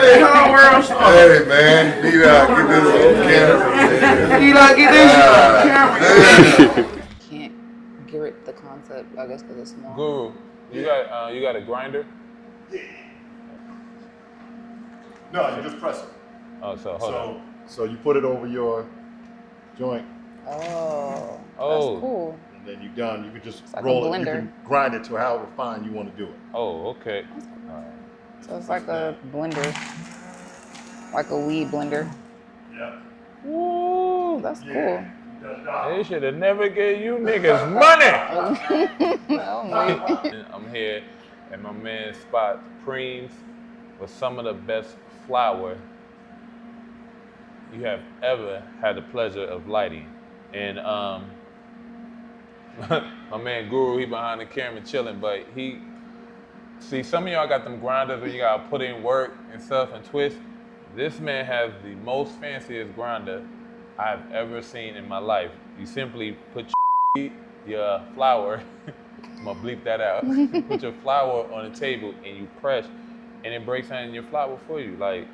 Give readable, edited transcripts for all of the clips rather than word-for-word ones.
Hey, hold on, where I'm starting. Hey, man. D-Dot, get this camera, man. D-Dot, get this camera. Can't grip the concept, I guess, because it's small. Guru, you got a grinder? No, you just press it. Oh, so hold on. So you put it over your joint, Oh, Oh. that's cool. and then you're done. You can just like a roll it. You blender. can grind it to however fine you want to do it. Oh, okay. So it's like a blender, like a weed blender. Yeah. Woo, that's cool. They should have never gave you niggas money. Oh, man. I'm here at my man's spot, Preem's, with some of the best flour you have ever had the pleasure of lighting. And my man Guru, he behind the camera chilling, but see, some of y'all got them grinders where you gotta put in work and stuff and twist. This man has the most fanciest grinder I've ever seen in my life. You simply put your flour, I'm gonna bleep that out, put your flour on the table and you press, and it breaks down your flour for you. Like,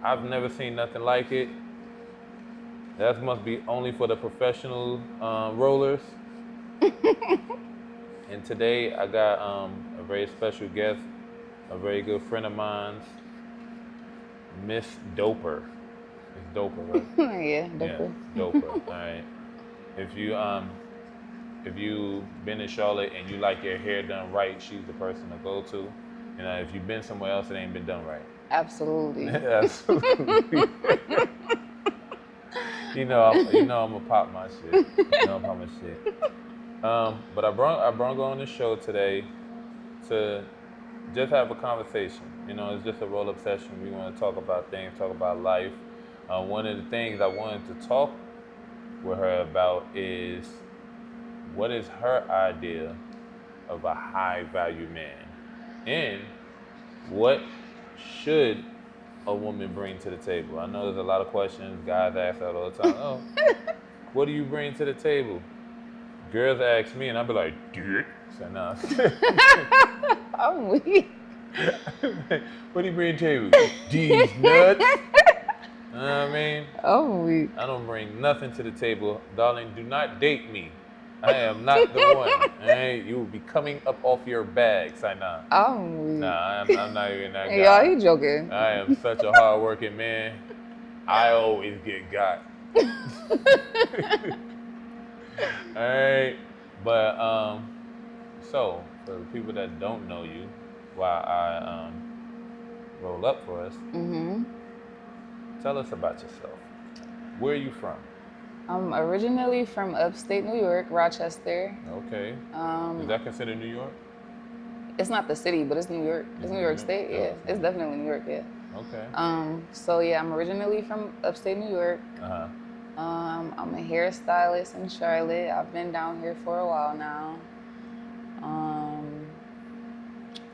I've never seen nothing like it. That must be only for the professional rollers. And today I got a very special guest, a very good friend of mine, Miss DOPER. It's DOPER, right? Yeah, DOPER. Yeah, DOPER. All right. If you been in Charlotte and you like your hair done right, she's the person to go to. And if you've been somewhere else, it ain't been done right. Absolutely. Absolutely. You know I'm gonna pop my shit. But I brought her on the show today to just have a conversation. You know, it's just a roll-up session. We want to talk about things, talk about life. One of the things I wanted to talk with her about is what is her idea of a high-value man, and what should a woman bring to the table? I know there's a lot of questions guys ask that all the time. Oh, what do you bring to the table? Girls ask me, and I'll be like, dick. So nah. I'm weak. What do you bring to the table? These nuts. You know what I mean? I'm weak. I don't bring nothing to the table. Darling, do not date me. I am not the one. All right? You will be coming up off your bag. Say nah. I'm weak. Nah, I'm not even that guy. Y'all, he joking. I am such a hard-working man. I always get got. All right, but so for the people that don't know you, while I roll up for us, tell us about yourself. Where are you from? I'm originally from upstate New York, Rochester. Okay. Is that considered New York? It's not the city, but it's New York. It's New York State, yeah. It's definitely New York, yeah. Okay. So yeah, I'm originally from upstate New York. I'm a hairstylist in Charlotte. I've been down here for a while now.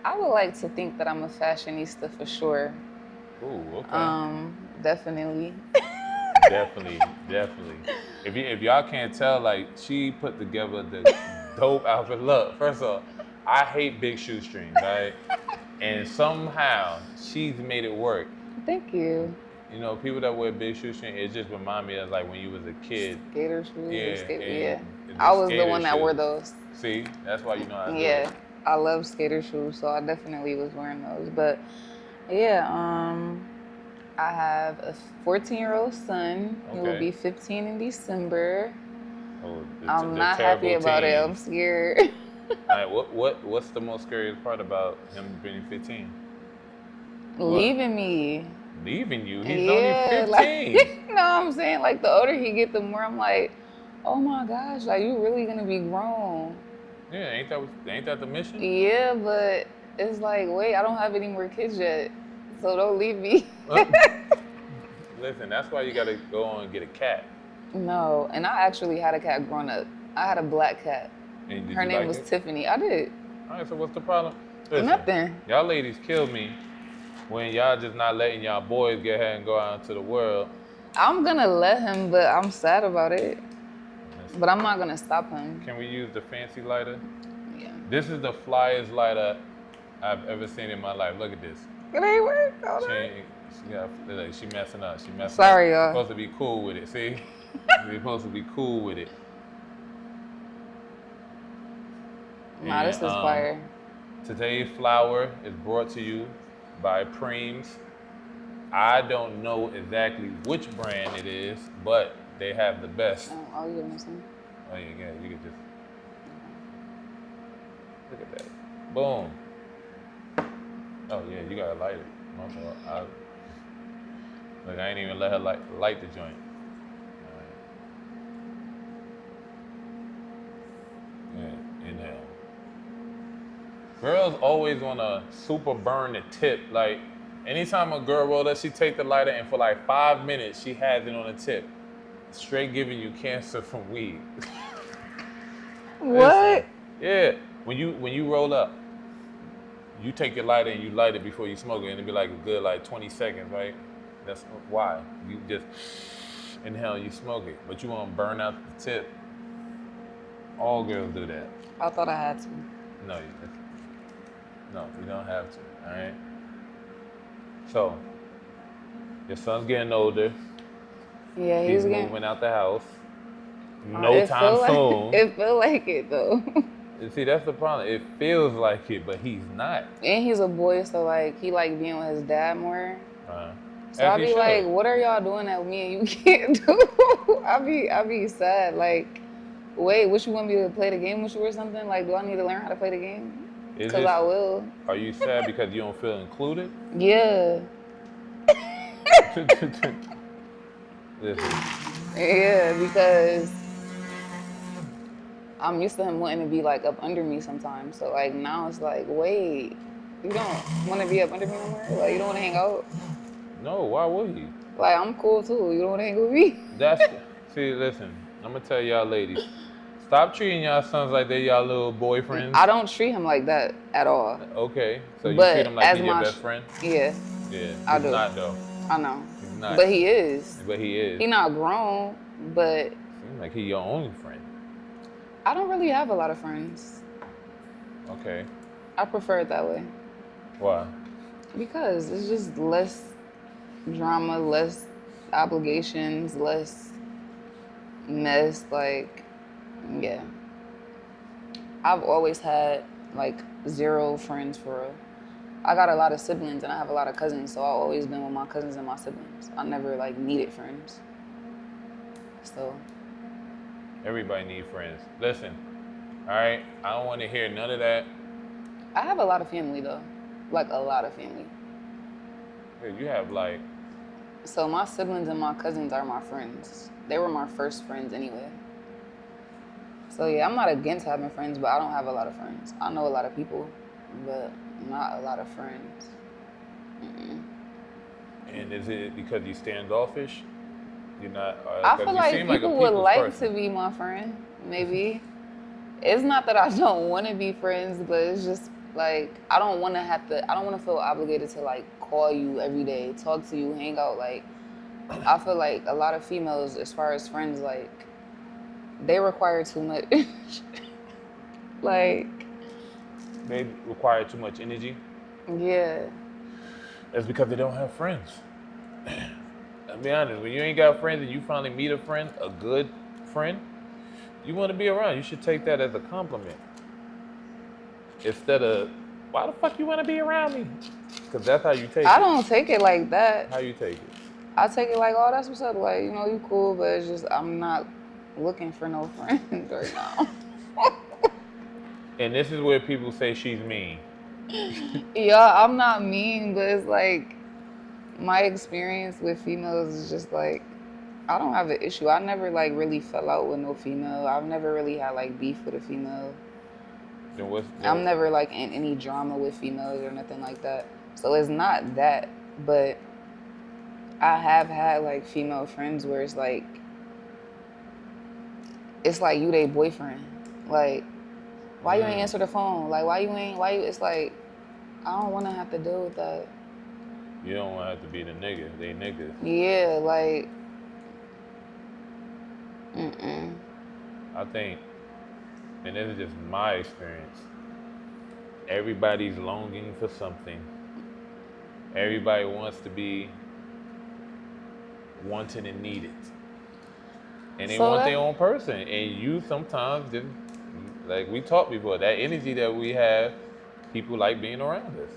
I would like to think that I'm a fashionista for sure. Ooh, okay. Definitely. Definitely. If y'all can't tell, like, she put together the dope outfit. Look, first of all, I hate big shoestrings, right? And somehow she's made it work. Thank you. You know, people that wear big shoestrings, it just remind me of like when you was a kid. Skater shoes. Yeah. I was the one that wore those. See, that's why you know how to do Yeah, it. I love skater shoes, so I definitely was wearing those. But yeah, I have a 14-year-old son. He will be 15 in December. Oh, I'm not happy about it. I'm scared. All right, what's the most scariest part about him being 15? Leaving me. Leaving you? He's only 15. Like, no, I'm saying, like, the older he get, the more I'm like, oh my gosh, like, you really gonna be grown. Yeah, ain't that the mission? Yeah, but it's like, wait, I don't have any more kids yet, so don't leave me. Listen, that's why you gotta go on and get a cat. No, and I actually had a cat growing up. I had a black cat. Her name was Tiffany. I did. All right, so what's the problem? Listen, nothing. Y'all ladies kill me when y'all just not letting y'all boys get ahead and go out into the world. I'm gonna let him, but I'm sad about it. But I'm not gonna stop him. Can we use the fancy lighter? Yeah. This is the flyest lighter I've ever seen in my life. Look at this. It ain't work. Hold She on. ain't, she messing up. She messing Sorry, up. You're y'all. supposed to be cool with it. See? You're supposed to be cool with it. Nah, this And is fire. today's flower is brought to you by Preems. I don't know exactly which brand it is, but they have the best. Oh, you giving me some? Oh yeah, you could just look at that. Boom. Oh yeah, you gotta light it. My fault. Look, I ain't even let her light the joint. All right. Yeah, inhale. Girls always wanna super burn the tip. Like anytime a girl roll up, she take the lighter and for like 5 minutes she has it on the tip. Straight giving you cancer from weed. What? Listen, yeah. When you roll up, you take your lighter and you light it before you smoke it, and it'll be like a good like 20 seconds, right? That's why. You just inhale and you smoke it. But you want to burn out the tip. All girls do that. I thought I had to. No, you don't have to, all right? So, your son's getting older. Yeah, He's getting. moving out the house. No It time feel soon. Like, it feel like it though. See, that's the problem. It feels like it, but he's not. And he's a boy, so like he like being with his dad more. So As I he be like, should. what are y'all doing that me and you can't do? I be sad. Like, wait, what you want me to play the game with you or something? Like, do I need to learn how to play the game? Is Cause this, I will. are you sad because you don't feel included? Yeah. Listen, Yeah, because I'm used to him wanting to be like up under me sometimes. So like now it's like, wait, you don't want to be up under me no more? Like you don't want to hang out? no, why would he? Like I'm cool too. You don't want to hang with me? See, listen, I'm gonna tell y'all ladies, stop treating y'all sons like they're y'all little boyfriends. I don't treat him like that at all. Okay, so you But treat him like as he's your my best friend? Yeah, Yeah, I he's do. not though. I know. He's not. But he is. But he is. He not grown, but Seems like he your only friend. I don't really have a lot of friends. Okay. I prefer it that way. Why? Because it's just less drama, less obligations, less mess. Like, yeah. I've always had like 0 friends for real. I got a lot of siblings and I have a lot of cousins, so I've always been with my cousins and my siblings. I never like needed friends. So. Everybody need friends. Listen, all right? I don't want to hear none of that. I have a lot of family though. Like a lot of family. Yeah, you have like... So my siblings and my cousins are my friends. They were my first friends anyway. So yeah, I'm not against having friends, but I don't have a lot of friends. I know a lot of people, but not a lot of friends. Mm-mm. And is it because you standoffish? You're not... I feel like seem like a people would people's like person. to be my friend, maybe. It's not that I don't want to be friends, but it's just like I don't want to feel obligated to like call you every day, talk to you, hang out. Like I feel like a lot of females, as far as friends, like they require too much. Like They require too much energy. Yeah. It's because they don't have friends. I'll be honest, when you ain't got friends and you finally meet a friend, a good friend, you want to be around. You should take that as a compliment. Instead of, why the fuck you want to be around me? Because that's how you take it. I don't take it like that. How you take it? I take it like, oh, that's what's up. Like, you know, you cool, but it's just I'm not looking for no friends right now. And this is where people say she's mean. Yeah, I'm not mean, but it's like my experience with females is just like I don't have an issue. I never like really fell out with no female. I've never really had like beef with a female. I'm never like in any drama with females or nothing like that. So it's not that, but I have had like female friends where it's like you they boyfriend. Like, why you ain't answer the phone? Like, why you, it's like, I don't want to have to deal with that. You don't want to have to be the nigga. They niggas. Yeah, like, I think, and this is just my experience, everybody's longing for something. Everybody wants to be wanted and needed. And they So want that- their own person. And you sometimes just, like we talked before, that energy that we have, people like being around us.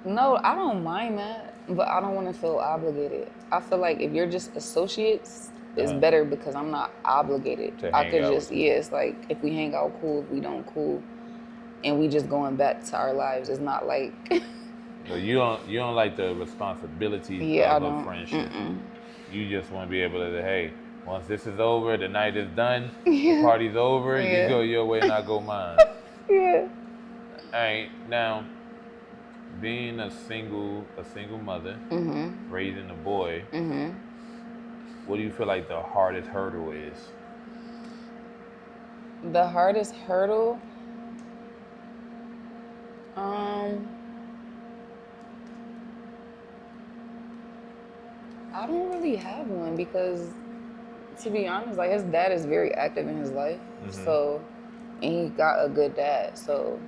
No, I don't mind that, but I don't want to feel obligated. I feel like if you're just associates, it's better because I'm not obligated. To I hang could out just, with you. yeah, it's like if we hang out, cool. If we don't, cool. And we just going back to our lives. It's not like, So you don't like the responsibilities yeah, I of a don't. friendship. You just want to be able to, hey, once this is over, the night is done, the Yeah. party's over, you Yeah. go your way and I go mine. Yeah. All right, now, being a single mother, raising a boy, what do you feel like the hardest hurdle is? The hardest hurdle, I don't really have one because, to be honest, like his dad is very active in his life, so, and he got a good dad, so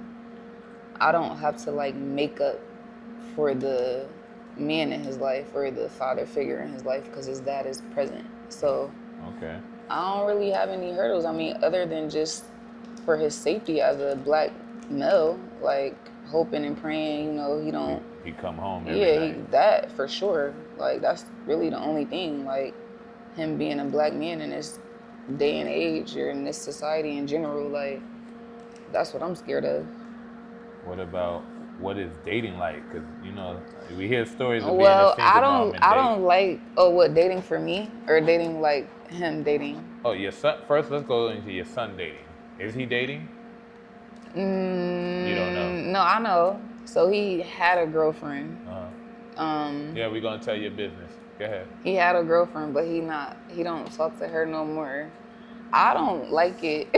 I don't have to like make up for the man in his life or the father figure in his life because his dad is present. So Okay. I don't really have any hurdles. I mean, other than just for his safety as a black male, like hoping and praying, you know, he don't. He come home every Yeah, night. that for sure. Like that's really the only thing. Like him being a black man in this day and age or in this society in general, like that's what I'm scared of. What is dating like? Because, you know, we hear stories of being a Well, single mom and I date. don't like what dating for me or dating like him dating. Oh, your son. First, let's go into your son dating. Is he dating? You don't know. No, I know. So he had a girlfriend. Yeah, we're gonna tell your business. Go ahead. He had a girlfriend, but he don't talk to her no more. I don't like it.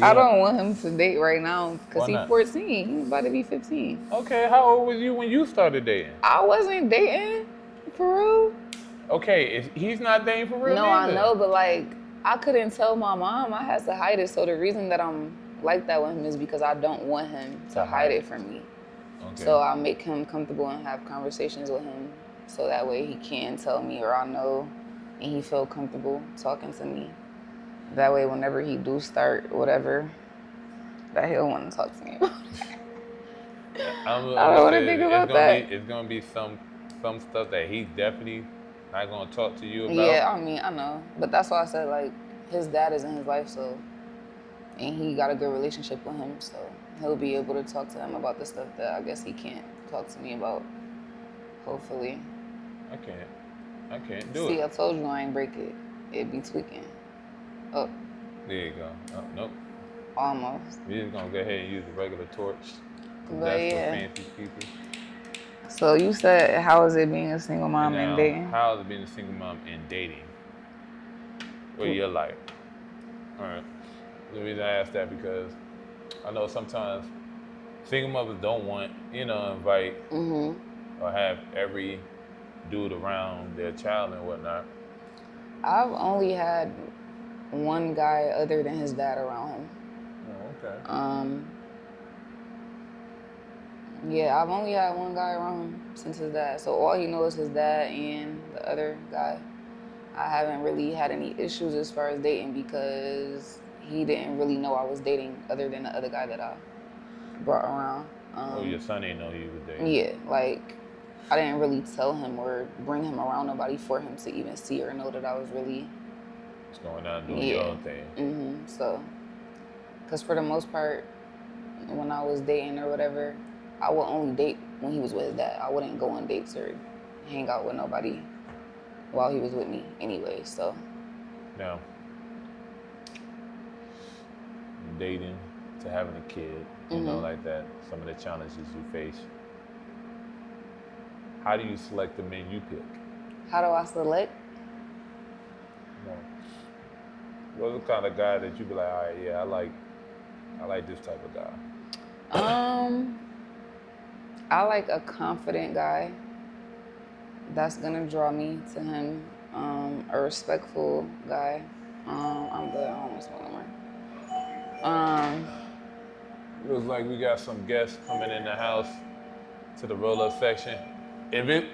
I don't want him to date right now because Why he's not? 14. He's about to be 15. Okay, how old was you when you started dating? I wasn't dating for real. Okay, he's not dating for real. No, either. I know, but like I couldn't tell my mom. I had to hide it. So the reason that I'm like that with him is because I don't want him to hide it from me. Okay. So I make him comfortable and have conversations with him so that way he can tell me or I know and he feel comfortable talking to me. That way whenever he do start whatever, that he'll want to talk to me about. I don't want to think about that. It's gonna be some stuff that he's definitely not gonna talk to you about. Yeah, I mean, I know. But that's why I said like his dad is in his life, so and he got a good relationship with him, so he'll be able to talk to him about the stuff that I guess he can't talk to me about. Hopefully. I can't do See, it. I told you I ain't break it. It'd be tweaking. Oh, There you go. Oh, nope. almost. We're just gonna go ahead and use the regular torch. But That's yeah. for fancy people. So you said, how is it being a single mom And and now, dating? how is it being a single mom and dating? What your life? All right. The reason I ask that because I know sometimes single mothers don't want, invite or have every dude around their child and whatnot. I've only had one guy other than his dad around him. Oh, okay. Yeah, I've only had one guy around him since his dad. So all he knows is his dad and the other guy. I haven't really had any issues as far as dating because he didn't really know I was dating other than the other guy that I brought around. Your son didn't know you was dating. Yeah, like I didn't really tell him or bring him around nobody for him to even see or know that I was really Just going out doing your own thing. So, because for the most part, when I was dating or whatever, I would only date when he was with his dad. I wouldn't go on dates or hang out with nobody while he was with me anyway, so. Now, dating to having a kid, like that, some of the challenges you face. How do you select the men you pick? How do I select? What's the kind of guy that you be like, all right, yeah, I like this type of guy? I like a confident guy that's gonna draw me to him. A respectful guy. I'm good. I don't want to smoke no more. Looks like we got some guests coming in the house to the roll-up section. if it,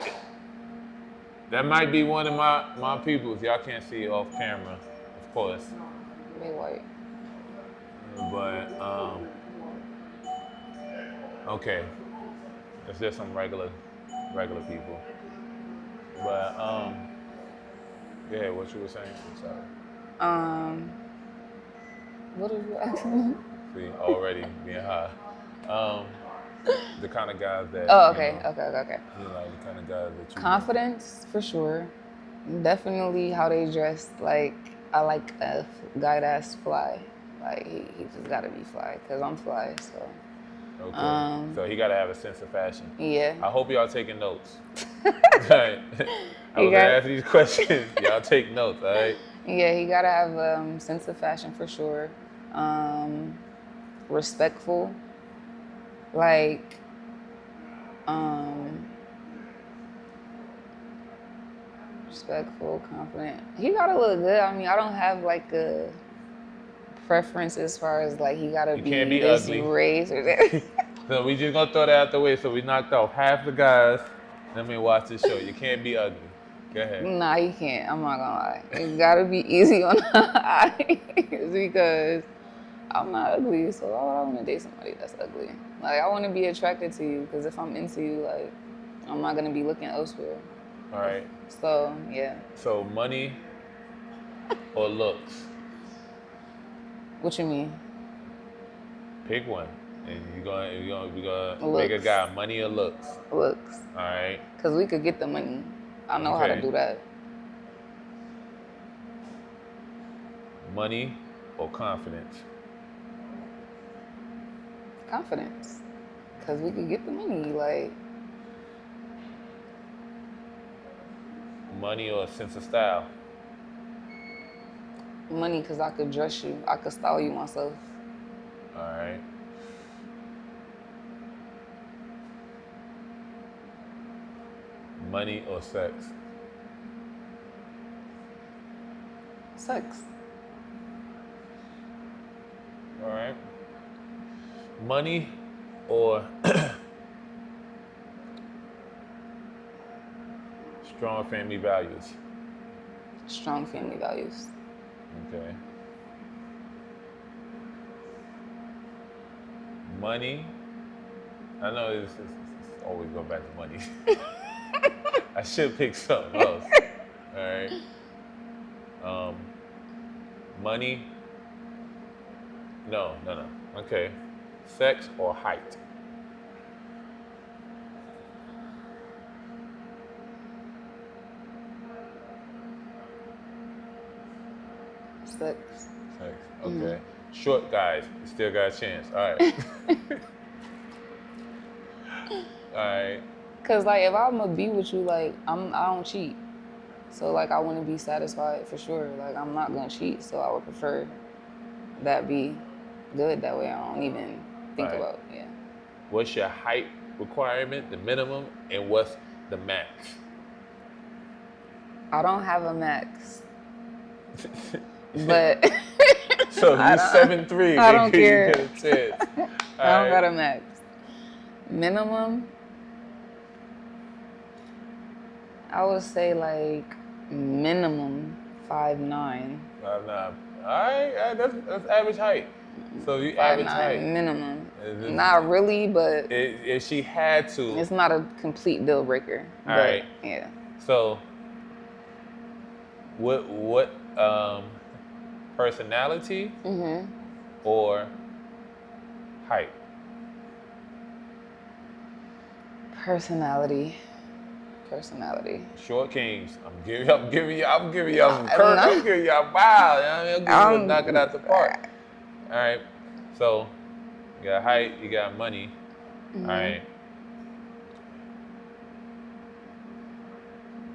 that might be one of my peoples. Y'all can't see it off camera, of course. They white. But okay, it's just some regular people. But yeah, what you were saying? I'm sorry. What are you asking? See, already being high. The kind of guys that. Oh, okay, okay. You know, the kind of guys that you. Confidence, for sure. Definitely how they dress. Like, I like a guy that's fly. Like, he just gotta be fly, because I'm fly, so. Okay. So he gotta have a sense of fashion. Yeah. I hope y'all taking notes. Right. I was gonna ask these questions. Y'all take notes, all right? Yeah, he gotta have a sense of fashion for sure. Respectful. Like, respectful, confident. He gotta look good. I mean, I don't have like a preference as far as like he gotta be can't be this ugly. race or that. So we just gonna throw that out the way. So we knocked off half the guys. Let me watch this show. You can't be ugly. Go ahead. Nah, you can't. I'm not gonna lie. It gotta be easy on the eyes because I'm not ugly. So why would I want to date somebody that's ugly? Like, I want to be attracted to you because if I'm into you, like, I'm not gonna be looking elsewhere. All right. So yeah. So money or looks? What you mean? Pick one. And we gonna Looks. make a guy money or looks. Looks. All right. Cause we could get the money. I know how to do that. Money or confidence? Confidence. Cause we could get the money. Like, money or a sense of style? money, cause I could dress you. I could style you myself. All right. Money or sex? Sex. All right. Money or strong family values? Strong family values. Okay. Money. I know it's always go back to money. I should pick something else. All right. Money. No. Okay. Sex or height? Sex. Sex. Okay. Short guys still got a chance. All right. All right. Cause like if I'm gonna be with you, like I don't cheat. So like I want to be satisfied for sure. Like I'm not gonna cheat. So I would prefer that be good. That way I don't even think Right. about What's your height requirement, the minimum, and what's the max? I don't have a max, but So you 7'3", I don't maybe you care. could have said. I don't got a max. Minimum, I would say like minimum 5'9". 5'9". All right, that's average height. So you 5'9" average height. minimum. Is it- Not really, but If she had to. it's not a complete deal breaker. All But, right. yeah. So what personality or height? Personality. Short kings. I'm giving y'all some curve. I'm giving y'all wow. I'm giving you knock it out the park. All right. So you got height, you got money. All right.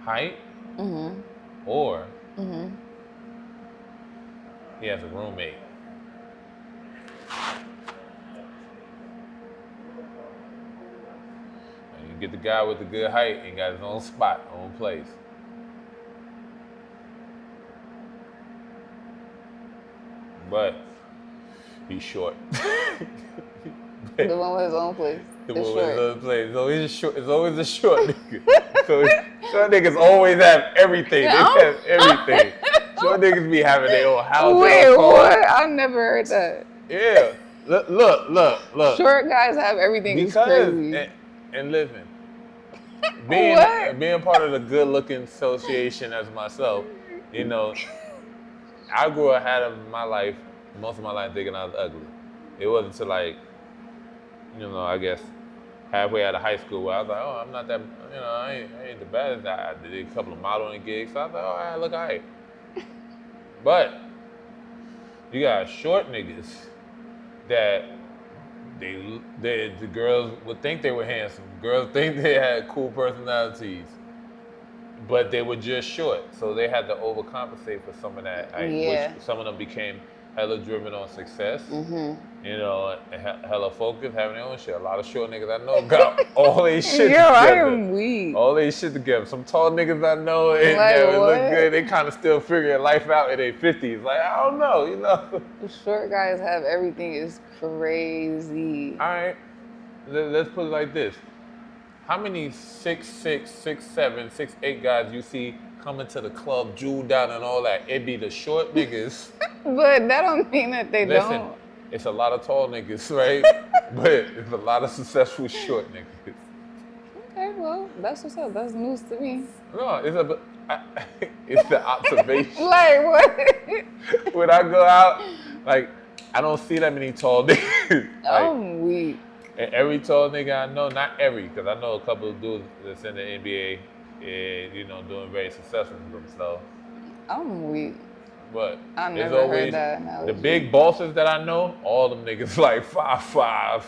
Height or he has a roommate. And you get the guy with the good height and got his own spot, own place. But he's short. The one with his own place. It's always a short. It's always a short nigga. So short niggas always have everything. They have everything. Short niggas be having their own house. Wait, what? I never heard that. Yeah. Look. Short guys have everything. It's crazy. And listen, being part of the good looking association as myself, you know, I grew up had my life, most of my life thinking I was ugly. It wasn't until like, you know, I guess halfway out of high school where I was like, oh, I'm not that, you know, I ain't the baddest. I did a couple of modeling gigs, so I was like, oh, I look all right. But you got short niggas that the girls would think they were handsome. Girls think they had cool personalities, but they were just short, so they had to overcompensate for some of that. Which some of them became hella driven on success, you know, hella focused, having their own shit. A lot of short niggas I know got all they shit together. I am weak. All they shit together. Some tall niggas I know, and they look good. They kind of still figuring life out in their 50s. Like, I don't know, you know. Short guys have everything. It's crazy. All right, let's put it like this. How many 6'6", 6'7", 6'8" guys you see coming to the club, jeweled out and all that? It be the short niggas. But that don't mean that they don't. It's a lot of tall niggas, right? But it's a lot of successful short niggas. Okay, well, that's what's up. That's news to me. No, it's the observation. Like what? When I go out, like, I don't see that many tall niggas. I'm weak. And every tall nigga I know, not every, because I know a couple of dudes that's in the NBA and, you know, doing very successful for themselves. I'm weak. But I never heard that analogy. The big bosses that I know, all them niggas like 5'5",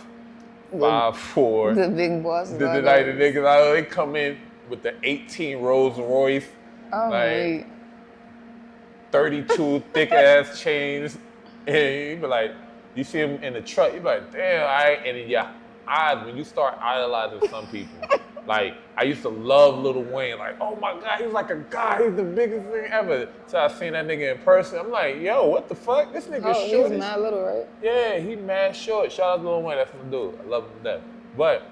5'4". The big bosses. The niggas I know, they come in with the 18 Rolls Royce, like 32 thick ass chains, and you be like, you see them in the truck, you be like, damn, all right, and then your eyes, when you start idolizing some people, like, I used to love Lil Wayne, like, oh my God, he's like a guy, he's the biggest thing ever. So I seen that nigga in person, I'm like, yo, what the fuck? This nigga short. He's mad little, right? Yeah, he mad short. Shout out to Lil Wayne, that's my dude. I love him to death. But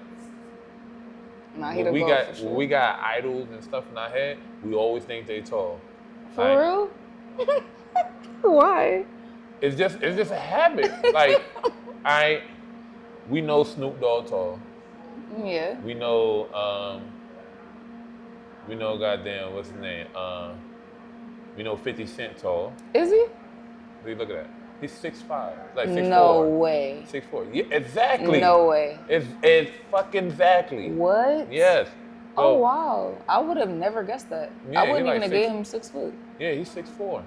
when we got idols and stuff in our head, we always think they tall. For real? Why? It's just a habit. Like, we know Snoop Dogg tall. Yeah. We know goddamn, what's his name? We know 50 Cent tall. Is he? Look at that. He's 6'5", like 6'4". No way. 6'4". Yeah, exactly. No way. It's fucking exactly. What? Yes. Oh wow. I would have never guessed that. Yeah, I wouldn't even have gave him 6 foot. Yeah, he's 6'4".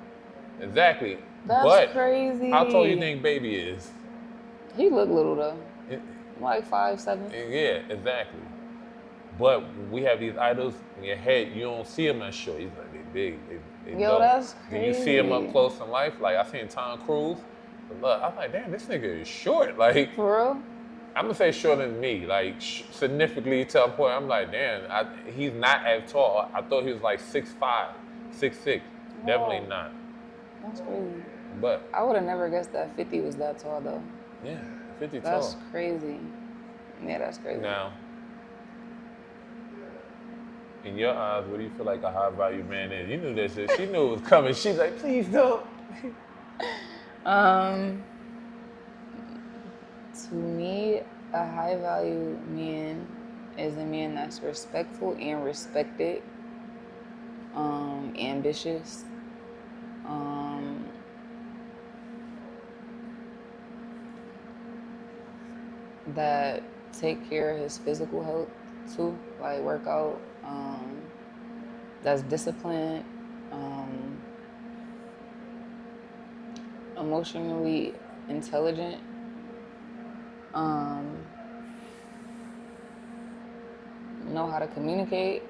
Exactly. That's crazy. How tall you think Baby is? He look little though. Like 5'7". Yeah, exactly. But we have these idols in your head, you don't see them as short. He's like, they big. They that's crazy. Then you see him up close in life. Like, I seen Tom Cruise. But look, I'm like, damn, this nigga is short. Like, for real? I'm gonna say shorter than me. Like, significantly to a point, I'm like, damn, he's not as tall. I thought he was like 6'5", 6'6". Definitely not. That's crazy. But I would have never guessed that 50 was that tall though. Yeah, 50 tall. That's crazy. Yeah, that's crazy. Now, in your eyes, what do you feel like a high value man is? You knew that shit. She knew it was coming. She's like, please don't. To me, a high value man is a man that's respectful and respected, ambitious, that take care of his physical health too, like work out, that's disciplined, emotionally intelligent, know how to communicate,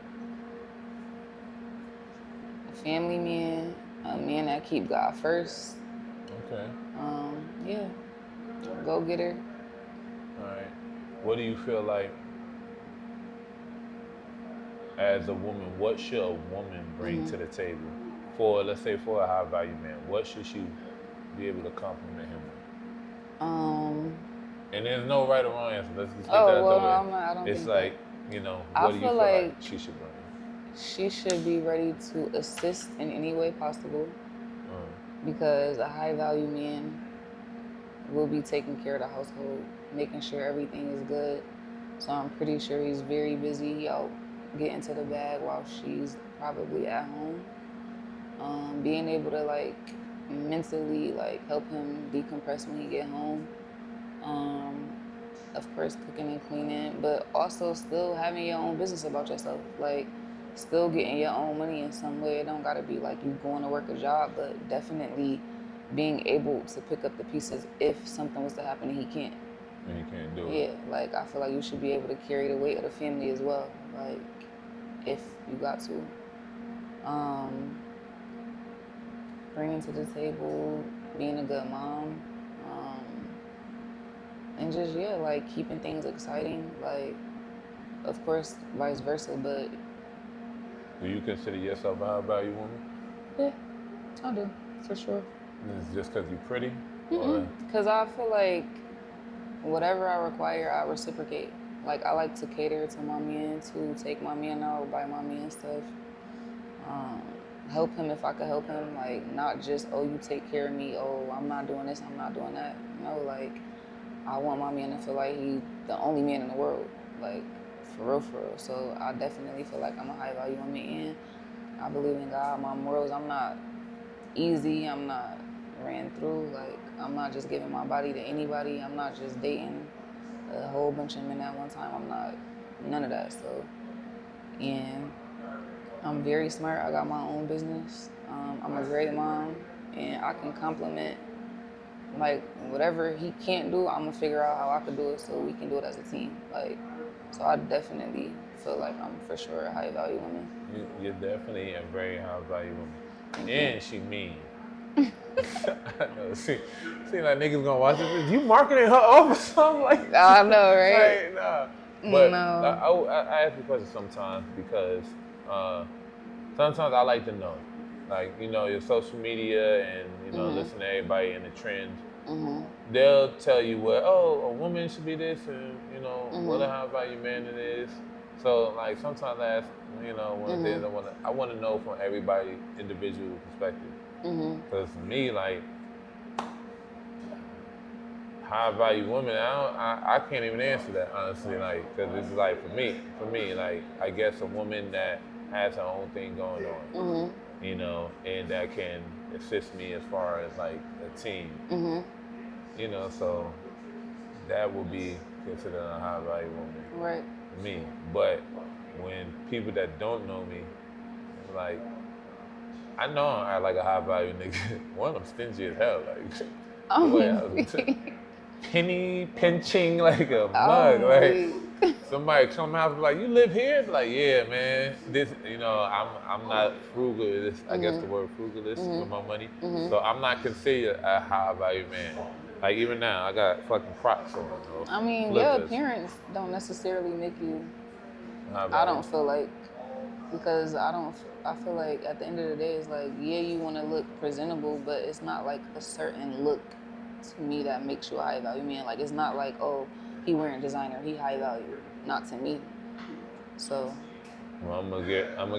a family man, a man that keep God first. Okay. Yeah, go-getter. All right. What do you feel like, as a woman, what should a woman bring to the table? Let's say for a high value man, what should she be able to compliment him with? And there's no right or wrong answer. Let's just get Oh, that out well, the way. no, I don't It's think like, that. you know, I what do you feel feel like like she should bring? she should be ready to assist in any way possible because a high value man will be taking care of the household, making sure everything is good. So I'm pretty sure he's very busy out getting to the bag while she's probably at home. Being able to like mentally like help him decompress when he get home. Um, of course, cooking and cleaning, but also still having your own business about yourself. Like, still getting your own money in some way. It don't gotta be like you going to work a job, but definitely being able to pick up the pieces if something was to happen and he can't. And you can't do it. Yeah, like I feel like you should be able to carry the weight of the family as well. Like, if you got to. Bringing to the table, being a good mom. And just, yeah, like keeping things exciting. Like, of course, vice versa, but Do you consider yourself a high value woman? yeah, I do, for sure. Is it just because you're pretty? Because I feel like whatever I require, I reciprocate. Like, I like to cater to my man, to take my man out, buy my man stuff. Help him if I could help him. Like, not just, oh, you take care of me, oh, I'm not doing this, I'm not doing that. No, like, I want my man to feel like he's the only man in the world. Like, for real, for real. So I definitely feel like I'm a high value woman, and I believe in God. My morals, I'm not easy, I'm not ran through. Like, I'm not just giving my body to anybody. I'm not just dating a whole bunch of men at one time. I'm not none of that. So, and I'm very smart. I got my own business. I'm a great mom, and I can compliment, like, whatever he can't do, I'm gonna figure out how I could do it so we can do it as a team. Like, so I definitely feel like I'm for sure a high value woman. You're definitely a very high value woman. And she mean. I know. See, like niggas gonna watch this. You marketing her off or something? Like, I know, right? like, nah. But No. I ask you questions sometimes because sometimes I like to know. Like, you know, your social media and, you know, listen to everybody in the trends. They'll tell you what, oh, a woman should be this and, you know, what a high value man it is. So, like, sometimes I ask, you know, one of the things I want to know from everybody's individual perspective. Because for me, like, high value woman, I can't even answer that, honestly, like, because it's like, for me, like, I guess a woman that has her own thing going on, you know, and that can assist me as far as, like, a team, you know, so that would be considered a high value woman. Right. Me. But when people that don't know me, like, I know I like a high value nigga. One, I'm stingy as hell. Like, penny pinching like a mug. Like, somebody come out and be like, you live here? Be like, yeah, man. This, you know, I'm not frugal. This, I guess the word frugalist with my money. So I'm not considered a high value man. Like, even now, I got fucking Crocs on. I mean, your appearance don't necessarily make you, I don't feel like, because I feel like at the end of the day, it's like, yeah, you want to look presentable, but it's not like a certain look to me that makes you a high value man. Like, it's not like, oh, he wearing designer, he high value. Not to me. So. Well, I'm gonna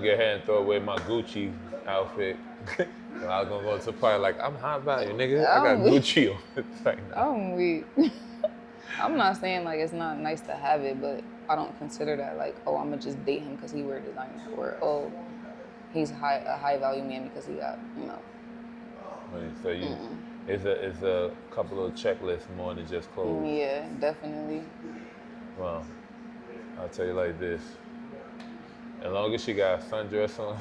get ahead and throw away my Gucci outfit. I was gonna go to the party like, I'm high value, nigga. I got Gucci on. Like, no. I'm weak. I'm not saying like it's not nice to have it, but I don't consider that like, oh, I'm gonna just date him because he wear designer, or oh, he's a high value man because he got, you know. So you, it's a couple of checklists more than just clothes. Yeah, definitely. Well, I'll tell you like this. As long as she got a sundress on,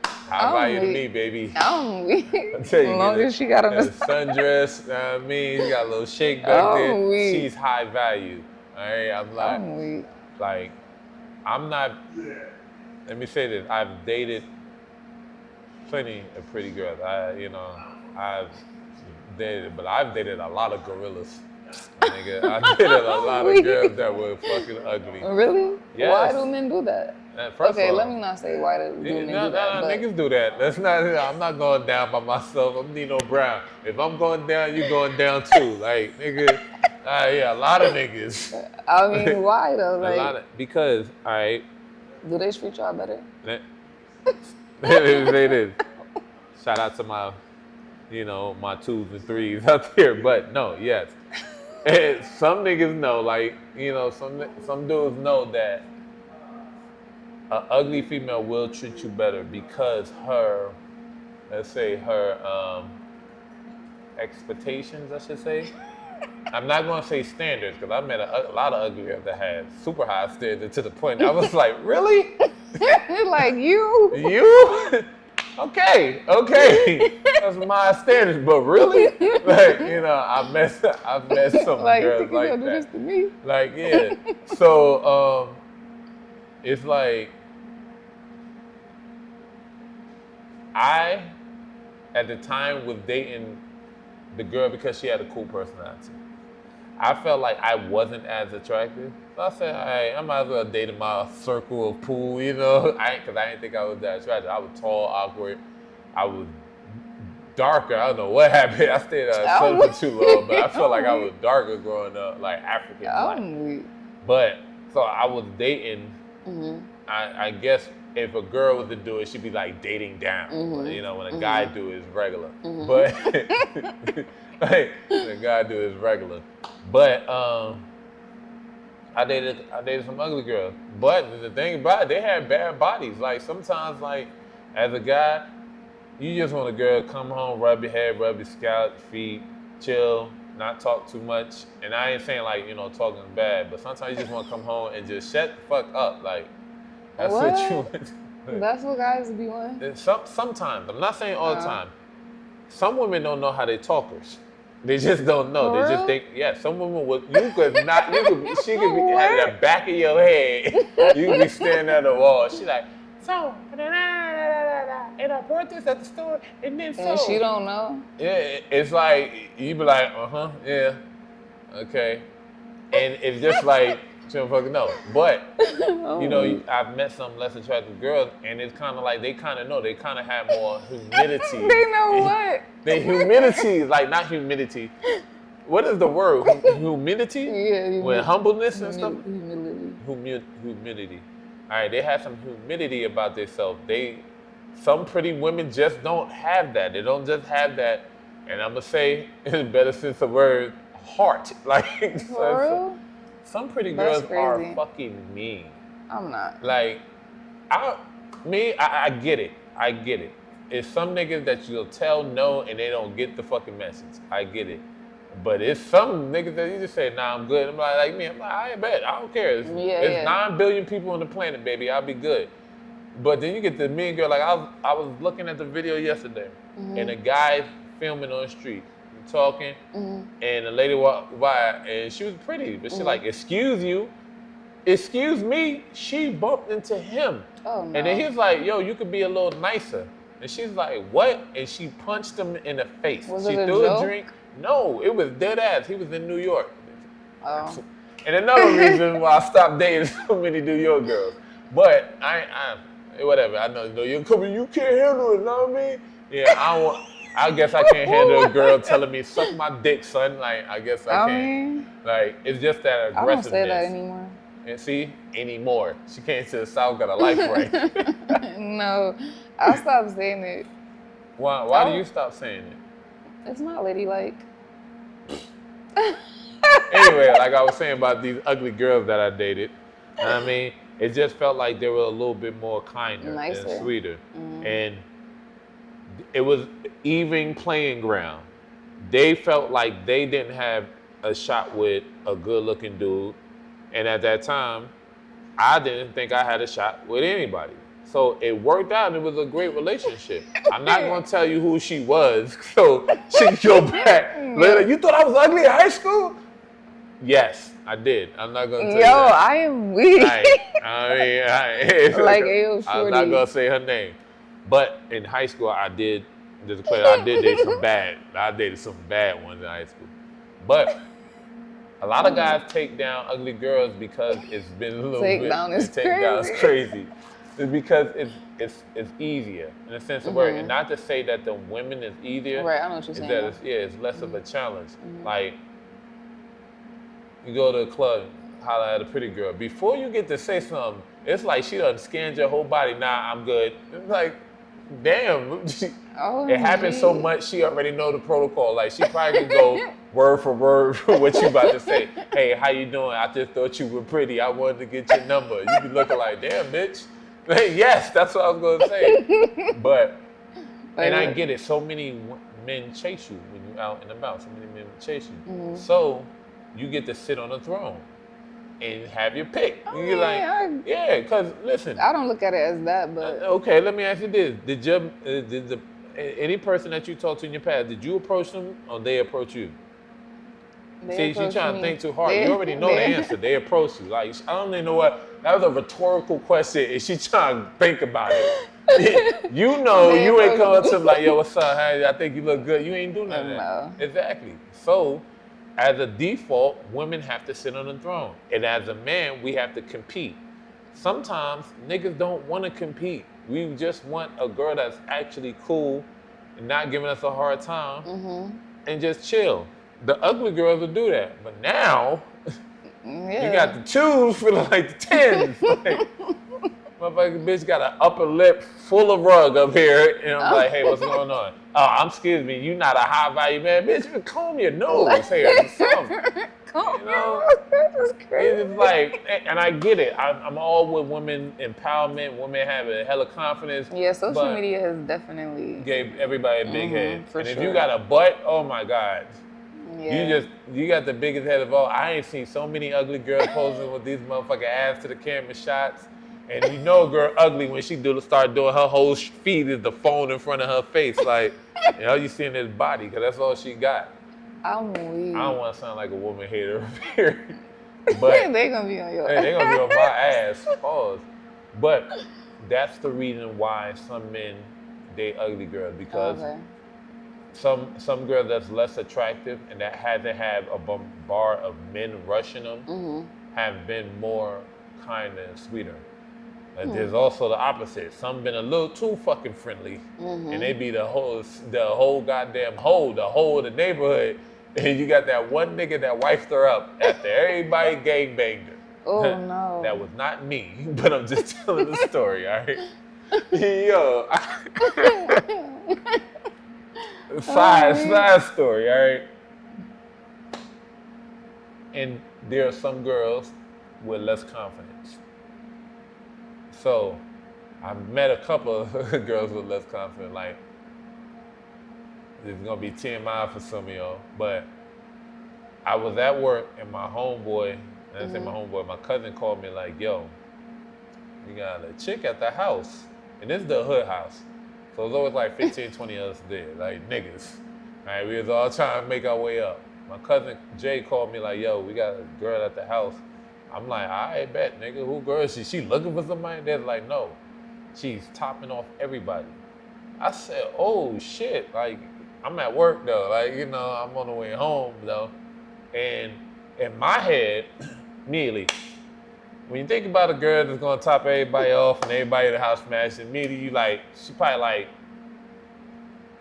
high value to me, baby. I'm weak. I'll tell you, as long as she got on a sundress, I mean, she got a little shake back there. Weak. She's high value. All right, I'm weak. Like, I'm not. Let me say this: I've dated plenty of pretty girls. I've dated, but I've dated a lot of gorillas. Nigga, I dated a lot of girls that were fucking ugly. Really? Yes. Why do men do that? Okay, let me not say why do men do that. No, niggas do that. That's not. I'm not going down by myself. I'm Nino Brown. If I'm going down, you going down too. Like, nigga, Yeah, a lot of niggas. I mean, why though? Like, Because, all right. do they treat y'all better? They did. Shout out to my, my 2s and 3s out there. But no, yes. And some niggas know, like, some dudes know that an ugly female will treat you better because her, let's say her expectations, I should say. I'm not going to say standards because I met a lot of ugly girls that had super high standards to the point I was like, really? Like you? You? Okay. That's my standards, but really? Like, I've met some Like, girls you think like you're gonna do this that. to me? Like, yeah. So, it's like, I, at the time, was dating the girl because she had a cool personality. I felt like I wasn't as attractive. So I said, all right, I might as well date in my circle of pool, because I didn't think I was that attractive. I was tall, awkward. I was darker. I don't know what happened. I stayed at a sun for too long, but I felt like I was darker growing up, like African black. But, so I was dating, I guess if a girl was to do it, she'd be like dating down. But, when a guy do it, it's regular. But, like, when a guy do it, it's regular. But I dated some ugly girls. But the thing about it, they had bad bodies. Like sometimes, like as a guy, you just want a girl to come home, rub your head, rub your scalp, feet, chill, not talk too much. And I ain't saying like talking bad, but sometimes you just want to come home and just shut the fuck up. Like that's what you want. That's what guys be wanting. Sometimes I'm not saying all the time. Some women don't know how they talkers. They just don't know. They just think, some women would, she could be at the back of your head. You could be staring at the wall. She like, so, and I bought this at the store, and then so. And she don't know? Yeah, it's like, you be like, yeah, okay. And it's just like, she don't fucking know. But, I've met some less attractive girls, and it's kind of like, they kind of know. They kind of have more humidity. They know what? The humidity is like, not humidity. What is the word? Humidity? Yeah. With humbleness and stuff? Humility. Humidity. All right, they have some humidity about themselves. Some pretty women just don't have that. They don't just have that, and I'm going to say, in a better sense of word, heart. Like, For real? Some pretty girls are fucking mean. I'm not. Like, I get it. I get it. It's some niggas that you'll tell no and they don't get the fucking message. I get it. But it's some niggas that you just say, nah, I'm good. I'm like me, I ain't bad. I don't care. It's 9 billion people on the planet, baby. I'll be good. But then you get the mean girl. Like, I was looking at the video yesterday, and a guy filming on the street, talking, and a lady walked by, and she was pretty, but she like, excuse me, she bumped into him. Oh, no. And then he's like, yo, you could be a little nicer. And she's like, what? And she punched him in the face. She threw a drink. No, it was dead ass. He was in New York. Oh. And another reason why I stopped dating so many New York girls. But I whatever. I know you can't handle it, you know what I mean? Yeah, I guess I can't handle a girl telling me, suck my dick, son. Like, I guess I can't. Like, it's just that aggressiveness. I don't say that anymore. And see, anymore. She came to the South, got a life right. No, I stopped saying it. Why do you stop saying it? It's not ladylike. Anyway, like I was saying about these ugly girls that I dated, I mean, it just felt like they were a little bit more kinder nicer and sweeter. And it was even playing ground. They felt like they didn't have a shot with a good-looking dude. And at that time, I didn't think I had a shot with anybody. So it worked out and it was a great relationship. I'm not going to tell you who she was, so she can go back later. You thought I was ugly in high school? Yes, I did. I'm not going to tell you that. I am weak. Like, I'm not going to say her name. But in high school, I did date some bad. I dated some bad ones in high school. But a lot of guys take down ugly girls because it's been a little bit. Takedown is crazy. It's because it's easier in a sense of word, and not to say that the women is easier. Right, I know what you're saying. It's less of a challenge. Like you go to a club, holler at a pretty girl. Before you get to say something, it's like she done scanned your whole body. Nah, I'm good. It's like, damn. It happens so much, she already know the protocol. Like, she probably could go word for word for what you about to say. Hey, how you doing? I just thought you were pretty. I wanted to get your number. You be looking like, damn, bitch. Like, yes, that's what I was going to say. But, and I get it. So many men chase you when you're out and about. So many men chase you. Mm-hmm. So, you get to sit on the throne and have your pick. Oh, You're like, yeah, because listen. I don't look at it as that, but. Okay, let me ask you this. Did any person that you talked to in your past, did you approach them or they approach you? See, she's trying to think too hard. You already know the answer. They approach you. Like, I don't even know what, that was a rhetorical question and she trying to think about it. You know, you ain't coming to them like, yo, what's up? Hey, I think you look good. You ain't doing none of that. Exactly. So, as a default, women have to sit on the throne. And as a man, we have to compete. Sometimes niggas don't want to compete. We just want a girl that's actually cool and not giving us a hard time and just chill. The ugly girls will do that. But now, you got the 2s feeling like the 10s. Like, motherfucking bitch got an upper lip full of rug up here. And I'm like, hey, what's going on? Oh, excuse me, you not a high value man. Bitch, you comb your nose here or something. You know, That's crazy. it's like, and I get it. I'm all with women empowerment, women having hella confidence. Yeah, social media has definitely gave everybody a big head. And if sure. you got a butt, oh my God. Yeah. You got the biggest head of all. I ain't seen so many ugly girls posing with these motherfucking ass to the camera shots. And you know a girl ugly when she start doing her whole feed is the phone in front of her face. Like, you know, you seeing this body, because that's all she got. I'm weak. I don't want to sound like a woman hater over here. But they gonna be on your ass. They gonna be on my ass. Pause. But that's the reason why some men date ugly girls, because some girl that's less attractive and that hasn't had a bombard of men rushing them have been more kinder and sweeter. There's also the opposite. Some been a little too fucking friendly, and they be the whole goddamn hoe, the hoe of the neighborhood. And you got that one nigga that wifed her up after everybody gangbanged her. Oh no. That was not me, but I'm just telling the story, all right? Yo. Side story, all right? And there are some girls with less confidence. So, I've met a couple of girls with less confidence. Like, it's gonna be TMI for some of y'all, but I was at work and my homeboy, I didn't say my homeboy, my cousin called me like, yo, we got a chick at the house. And this is the hood house. So there's always like 15, 20 of us there, like niggas. All right, we was all trying to make our way up. My cousin Jay called me like, yo, we got a girl at the house. I'm like, I bet, nigga, who girl is she? She looking for somebody? They're like, no, she's topping off everybody. I said, oh shit, like, I'm at work though, like, you know, I'm on the way home though. And in my head, immediately, when you think about a girl that's gonna top everybody off and everybody in the house smash, immediately you like, she probably like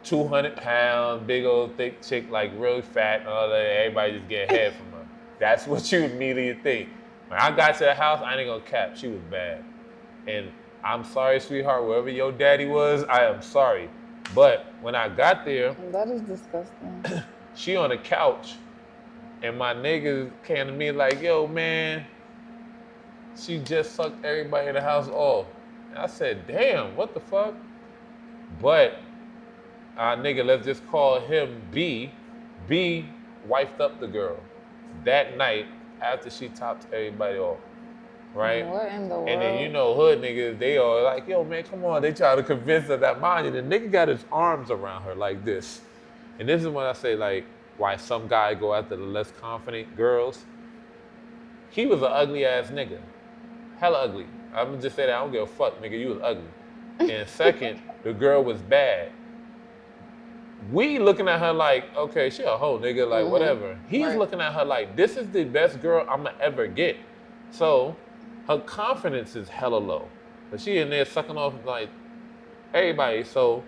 200 pounds, big old thick chick, like really fat and all that, everybody just get head from her. That's what you immediately think. When I got to the house, I ain't gonna cap, she was bad. And I'm sorry, sweetheart, wherever your daddy was, I am sorry. But when I got there, that is disgusting. She on the couch, and my niggas came to me like, yo, man, she just sucked everybody in the house off. And I said, damn, what the fuck? But nigga, let's just call him B. B wifed up the girl that night after she topped everybody off, right? What in the world? And then, you know, hood niggas, they are like, yo, man, come on. They try to convince her that, mind you, the nigga got his arms around her like this. And this is when I say, like, why some guy go after the less confident girls. He was an ugly ass nigga. Hella ugly. I'm gonna just say that, I don't give a fuck, nigga, you was ugly. And second, the girl was bad. We looking at her like, okay, she a hoe, nigga, like whatever. He's looking at her like, this is the best girl I'ma ever get. So her confidence is hella low. But she in there sucking off like everybody, so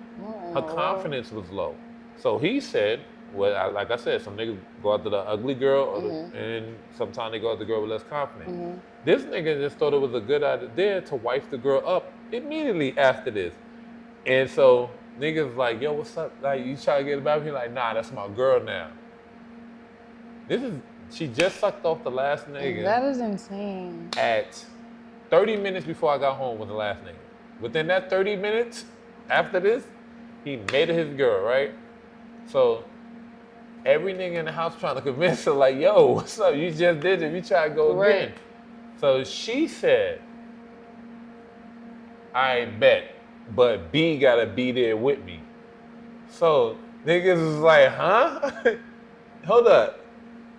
her confidence was low. So he said, like I said, some niggas go after the ugly girl, and sometimes they go after the girl with less confidence. This nigga just thought it was a good idea to wife the girl up immediately after this. And so niggas like, yo, what's up? Like, you try to get about me? Like, nah, that's my girl now. She just sucked off the last nigga. That is insane. At 30 minutes before I got home with the last nigga. Within that 30 minutes after this, he made it his girl, right? So every nigga in the house trying to convince her, like, yo, what's up? You just did it. We try to go again. So she said, I bet, but B gotta be there with me. So niggas was like, huh? Hold up.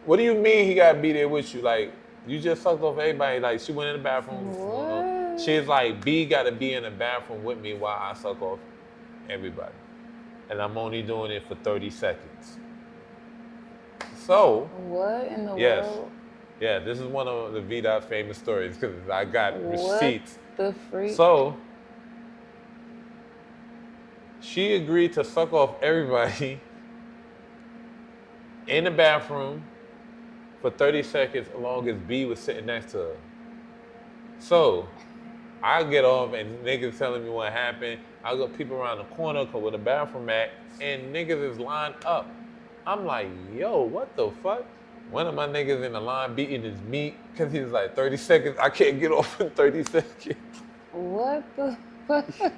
What do you mean he gotta be there with you? Like, you just sucked off everybody. Like, she went in the bathroom. What? She's like, B gotta be in the bathroom with me while I suck off everybody. And I'm only doing it for 30 seconds. So. What in the world? Yeah, this is one of the VDOT famous stories because I got receipts. The freak? So, she agreed to suck off everybody in the bathroom for 30 seconds as long as B was sitting next to her. So, I get off and niggas telling me what happened. I go people around the corner with a bathroom at and niggas is lined up. I'm like, yo, what the fuck? One of my niggas in the line beating his meat because he was like 30 seconds. I can't get off in 30 seconds. What the fuck? Yo,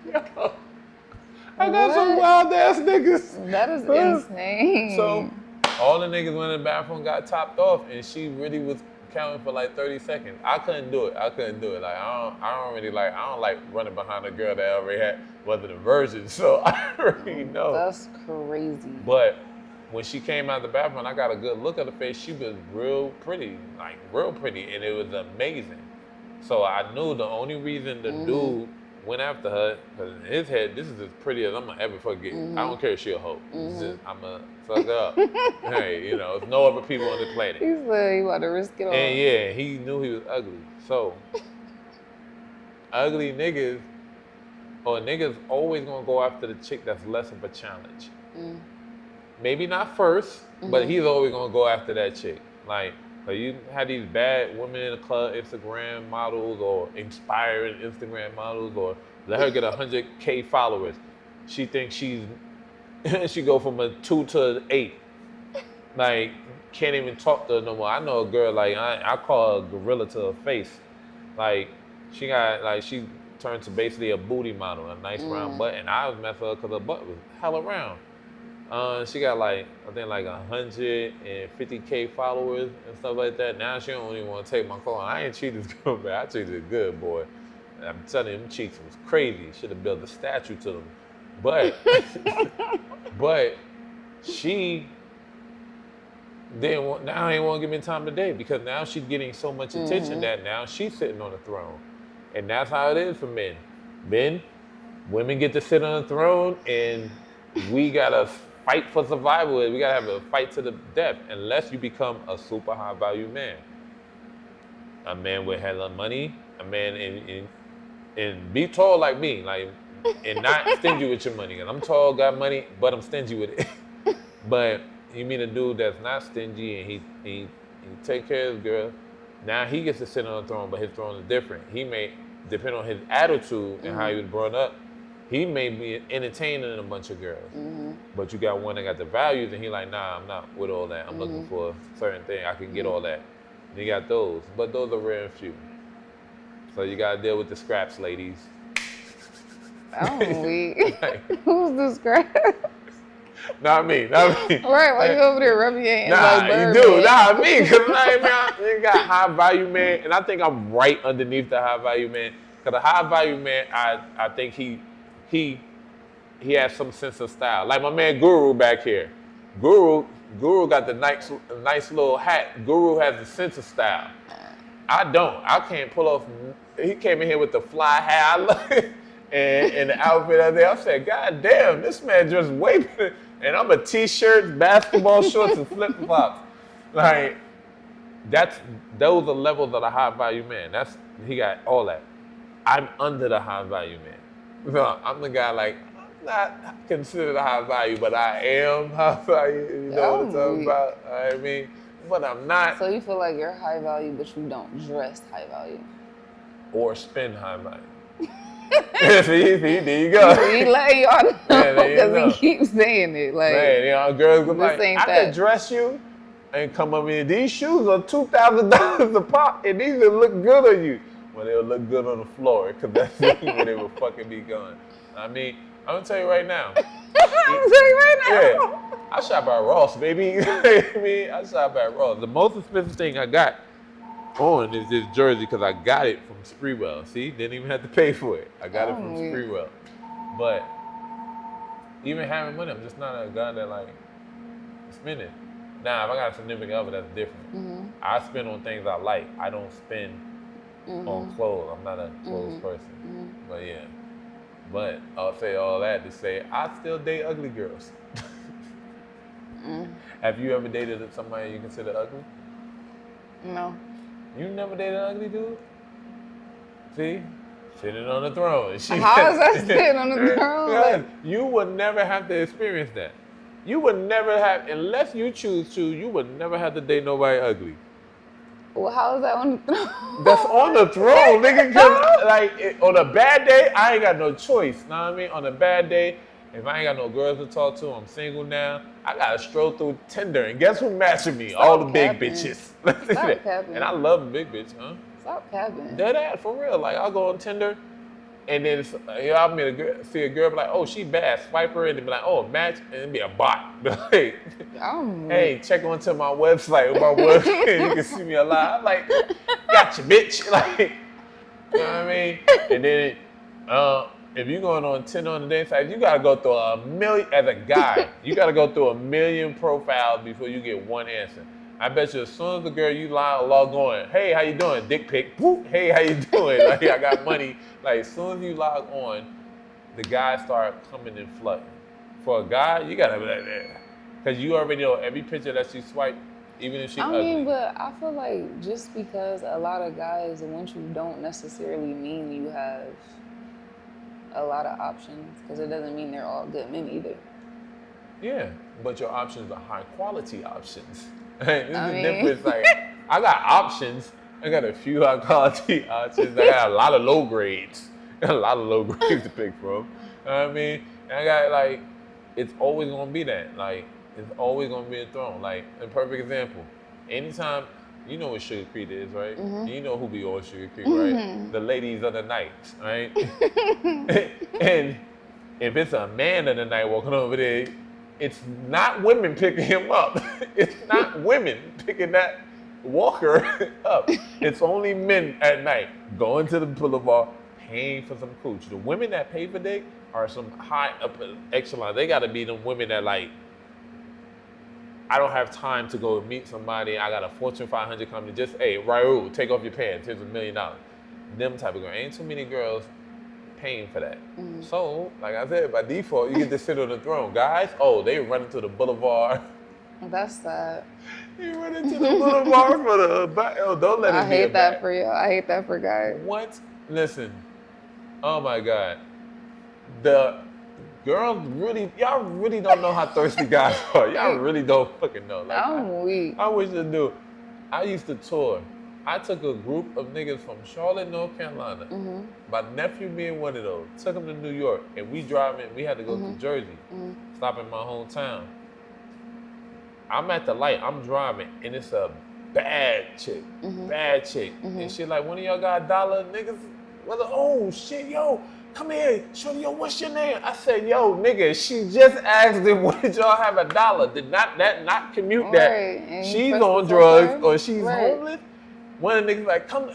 I got some wild ass niggas. That is insane. So all the niggas went in the bathroom, got topped off, and she really was counting for like 30 seconds. I couldn't do it. Like I don't like running behind a girl that already wasn't a virgin. So I already know. That's crazy. But when she came out of the bathroom, I got a good look at her face. She was real pretty, and it was amazing. So I knew the only reason the dude went after her, because in his head, this is as pretty as I'm gonna ever forget. I don't care if she a hoe. It's just, I'm gonna suck her up. Hey, there's no other people on the planet. He's like, you about to risk it all. And yeah, he knew he was ugly. So, ugly niggas, or niggas always gonna go after the chick that's less of a challenge. Maybe not first, but he's always gonna go after that chick. Like you have these bad women in the club, Instagram models, or inspiring Instagram models, or let her get 100K followers. She thinks she go from a 2 to an 8. Like, can't even talk to her no more. I know a girl, like, I call her gorilla to her face. Like, she turned to basically a booty model, a nice round butt, and I was messing with her because her butt was hella round. She got I think 150K followers and stuff like that. Now she don't even want to take my call. I ain't treat this girl bad. I treated her good, boy. I'm telling you, them cheeks was crazy. Should have built a statue to them. But, but she ain't want to give me time today because now she's getting so much attention that now she's sitting on the throne. And that's how it is for men. Women get to sit on the throne and we gotta fight for survival. We gotta have a fight to the death unless you become a super high value man. A man with hella money, a man and be tall like me, and not stingy with your money. Cause I'm tall, got money, but I'm stingy with it. But you mean a dude that's not stingy and he take care of his girl. Now he gets to sit on the throne, but his throne is different. He may, depend on his attitude and how he was brought up, he may be entertaining a bunch of girls. But you got one that got the values and he like, nah, I'm not with all that. I'm looking for a certain thing. I can get all that. And you got those, but those are rare and few. So you gotta deal with the scraps, ladies. I'm weak. Who's the scrap? Not me. Right, why you over there rubbing your hands like you Birdman? do. Nah, me, because you got high value man, and I think I'm right underneath the high value man. Because the high value man, I think he has some sense of style. Like my man Guru back here. Guru got the nice little hat. Guru has a sense of style. I don't. I can't pull off. He came in here with the fly hat and the outfit out there. I said, God damn, this man just way better. And I'm a t-shirt, basketball shorts, and flip-flops. Like, those are levels of the high value man. He got all that. I'm under the high value man. So I'm the guy like, not considered high value, but I am high value. You know what I'm talking about? I mean, but I'm not. So you feel like you're high value, but you don't dress high value. Or spend high value. see, there you go. He letting y'all know because he keeps saying it. Like, man, you know, girls go like, I that. could dress you and come up in. These shoes are $2,000 a pop, and these will look good on you. Well, they'll look good on the floor, because that's where they will fucking be going. I mean, I'm gonna tell you right now. Yeah, I shop at Ross, baby. I shop at Ross. The most expensive thing I got on is this jersey because I got it from Spreewell. See, didn't even have to pay for it. I got it from Spreewell. But even having money, I'm just not a guy that like spending. Now, if I got a significant other, that's different. Mm-hmm. I spend on things I like. I don't spend on clothes. I'm not a clothes person. Mm-hmm. But yeah. But I'll say all that to say I still date ugly girls. Have you ever dated somebody you consider ugly? No. You never dated an ugly dude? See? Sitting on the throne. How is that sitting on the throne? You would never have to experience that. You would never have, unless you choose to, you would never have to date nobody ugly. Well, how is that on the throne? That's on the throne, nigga. Cause like on a bad day, I ain't got no choice. Know what I mean? On a bad day, if I ain't got no girls to talk to, I'm single now. I gotta stroll through Tinder, and guess who matching me? All the big bitches. Stop capping. And I love a big bitch, huh? Stop capping. Dead ass, for real. Like I'll go on Tinder, and then I'll see a girl, be like, oh, she bad. Swipe her, and then be like, oh, match, and it'd be a bot. Be like, hey, check onto my website. My website, you can see me alive. I'm like, gotcha, bitch. Like, you know what I mean? And then, if you're going on Tinder on the day site, you gotta go through a million, as a guy, you gotta go through 1 million profiles before you get one answer. I bet you as soon as the girl you log on, hey, how you doing? Dick pic, whoop, hey, how you doing? Like, I got money. Like, as soon as you log on, the guys start coming and flooding. For a guy, you gotta be like that. Because you already know every picture that she swipe, even if she's ugly. I mean, but I feel like just because a lot of guys want you don't necessarily mean you have a lot of options, because it doesn't mean they're all good men either. Yeah, but your options are high quality options. This is the difference. Like, I got options. I got a few high quality options. I got a lot of low grades. I got a lot of low grades to pick from. You know what I mean? And I got like, it's always gonna be that. Like, it's always gonna be a throne. Like, a perfect example. Anytime, you know what Sugar Creek is, right? Mm-hmm. You know who be on Sugar Creek, right? The ladies of the night, right? And if it's a man of the night walking over there, it's not women picking him up. It's not women picking that walker up. It's only men at night going to the boulevard, paying for some cooch. The women that pay for dick are some high up echelon. They gotta be them women that like, I don't have time to go meet somebody. I got a Fortune 500 company. Just, hey, Ryu, take off your pants. Here's $1 million. Them type of girl. Ain't too many girls paying for that. Mm-hmm. So, like I said, by default, you get to sit on the throne. Guys, oh, they run into the boulevard. That's sad. You run into the boulevard for the back. Oh, don't let it be. I hate that for you. I hate that for guys. What? Listen. Oh my God. The girls really, y'all really don't know how thirsty guys are. Y'all really don't fucking know. Like, I'm weak. I wish I knew. I used to tour. I took a group of niggas from Charlotte, North Carolina. Mm-hmm. My nephew being one of those. Took him to New York, and we driving. We had to go to Jersey, stop in my hometown. I'm at the light. I'm driving, and it's a bad chick, bad chick, and she like, one of y'all got $1, niggas. Oh shit, yo, come here, shorty, yo, what's your name? I said, yo, nigga, she just asked him, what did y'all have $1? Did not commute that and she's on drugs or she's homeless? One of the niggas like, come,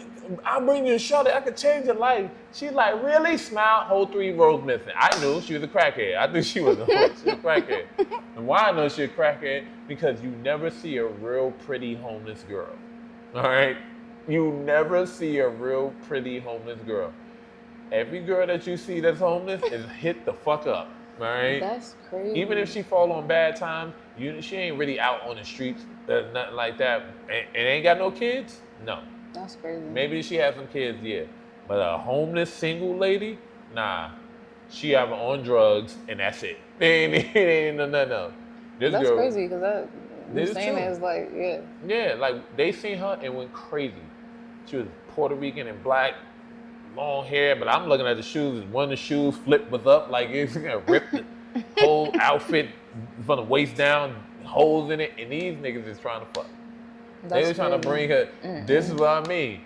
I'll bring you a shorty, I could change your life. She like, really? Smile, whole 3 rows missing. I knew she was a crackhead. I knew she was a crackhead. And why I know she a crackhead? Because you never see a real pretty homeless girl, all right? You never see a real pretty homeless girl. Every girl that you see that's homeless is hit the fuck up, all right? That's crazy. Even if she fall on bad times, she ain't really out on the streets, nothing like that. And ain't got no kids? No. That's crazy. Maybe she has some kids, yeah. But a homeless single lady? Nah. she have on drugs, and that's it. It ain't nothing else. This That's girl, crazy because that this you is saying true. it is like, yeah. Yeah, like they seen her and went crazy. She was Puerto Rican and black, long hair, but I'm looking at the shoes. One of the shoes flip was up, like it's gonna rip the whole outfit from the waist down, holes in it, and these niggas is trying to fuck. They That's were trying to crazy. bring her. This is what I mean.